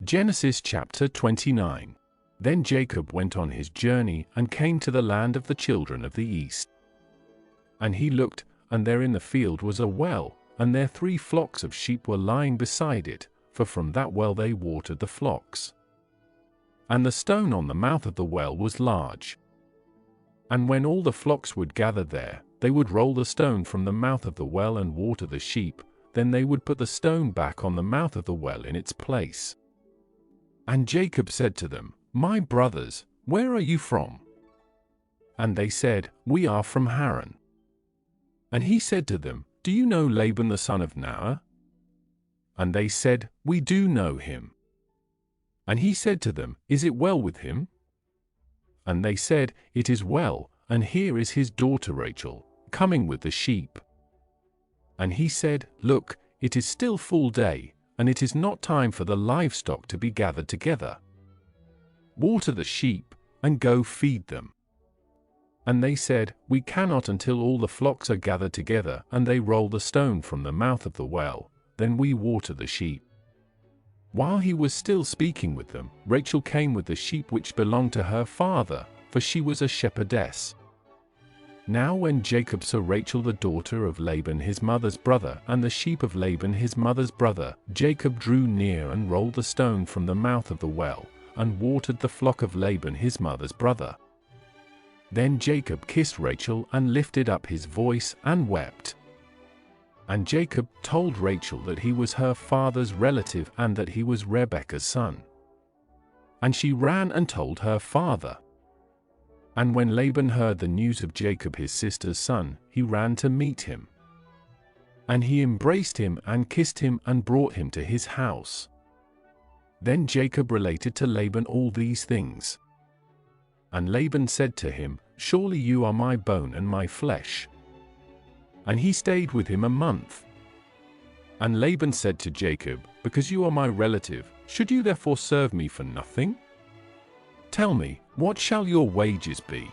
Genesis chapter 29. Then Jacob went on his journey and came to the land of the children of the east. And he looked, and there in the field was a well, and there 3 flocks of sheep were lying beside it, for from that well they watered the flocks. And the stone on the mouth of the well was large. And when all the flocks would gather there, they would roll the stone from the mouth of the well and water the sheep, then they would put the stone back on the mouth of the well in its place. And Jacob said to them, "My brothers, where are you from?" And they said, "We are from Haran." And he said to them, "Do you know Laban the son of Nahor?" And they said, "We do know him." And he said to them, "Is it well with him?" And they said, "It is well, and here is his daughter Rachel, coming with the sheep." And he said, "Look, it is still full day, and it is not time for the livestock to be gathered together. Water the sheep, and go feed them." And they said, "We cannot until all the flocks are gathered together and they roll the stone from the mouth of the well, then we water the sheep." While he was still speaking with them, Rachel came with the sheep which belonged to her father, for she was a shepherdess. Now when Jacob saw Rachel the daughter of Laban his mother's brother and the sheep of Laban his mother's brother, Jacob drew near and rolled the stone from the mouth of the well, and watered the flock of Laban his mother's brother. Then Jacob kissed Rachel and lifted up his voice and wept. And Jacob told Rachel that he was her father's relative and that he was Rebekah's son. And she ran and told her father. And when Laban heard the news of Jacob his sister's son, he ran to meet him. And he embraced him and kissed him and brought him to his house. Then Jacob related to Laban all these things. And Laban said to him, "Surely you are my bone and my flesh." And he stayed with him a month. And Laban said to Jacob, "Because you are my relative, should you therefore serve me for nothing? Tell me, what shall your wages be?"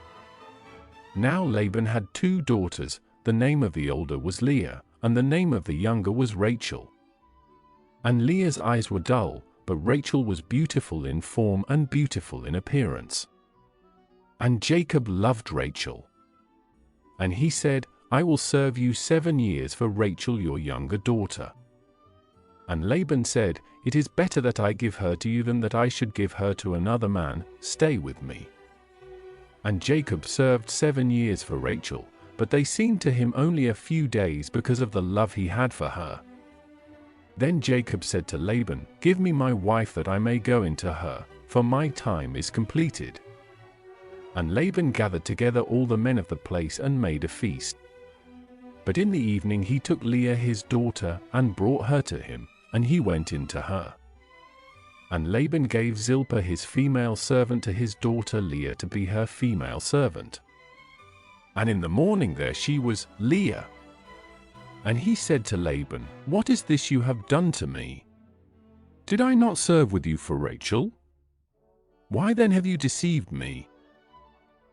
Now Laban had 2 daughters, the name of the older was Leah, and the name of the younger was Rachel. And Leah's eyes were dull, but Rachel was beautiful in form and beautiful in appearance. And Jacob loved Rachel. And he said, "I will serve you 7 years for Rachel your younger daughter." And Laban said, "It is better that I give her to you than that I should give her to another man. Stay with me." And Jacob served 7 years for Rachel, but they seemed to him only a few days because of the love he had for her. Then Jacob said to Laban, "Give me my wife that I may go into her, for my time is completed." And Laban gathered together all the men of the place and made a feast. But in the evening he took Leah his daughter and brought her to him, and he went in to her. And Laban gave Zilpah his female servant to his daughter Leah to be her female servant. And in the morning there she was, Leah. And he said to Laban, "What is this you have done to me? Did I not serve with you for Rachel? Why then have you deceived me?"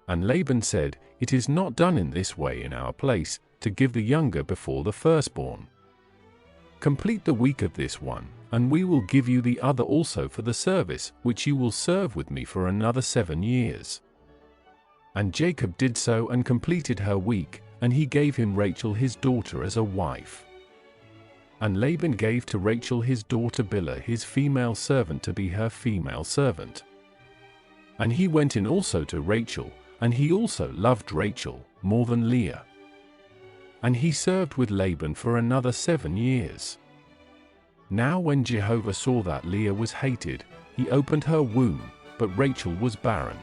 And Laban said, "It is not done in this way in our place, to give the younger before the firstborn. Complete the week of this one, and we will give you the other also for the service, which you will serve with me for another 7 years." And Jacob did so and completed her week, and he gave him Rachel his daughter as a wife. And Laban gave to Rachel his daughter Bilhah his female servant to be her female servant. And he went in also to Rachel, and he also loved Rachel more than Leah. And he served with Laban for another 7 years. Now when Jehovah saw that Leah was hated, he opened her womb, but Rachel was barren.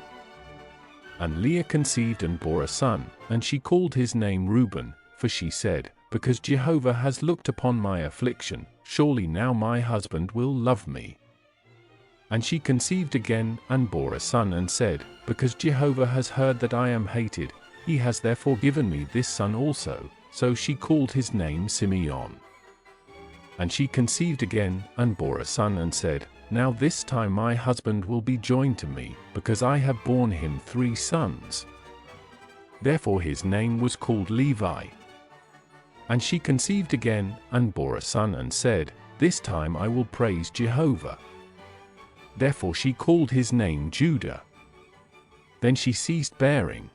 And Leah conceived and bore a son, and she called his name Reuben, for she said, "Because Jehovah has looked upon my affliction, surely now my husband will love me." And she conceived again and bore a son and said, "Because Jehovah has heard that I am hated, he has therefore given me this son also." So she called his name Simeon. And she conceived again and bore a son and said, "Now this time my husband will be joined to me, because I have borne him 3 sons." Therefore his name was called Levi. And she conceived again and bore a son and said, "This time I will praise Jehovah." Therefore she called his name Judah. Then she ceased bearing,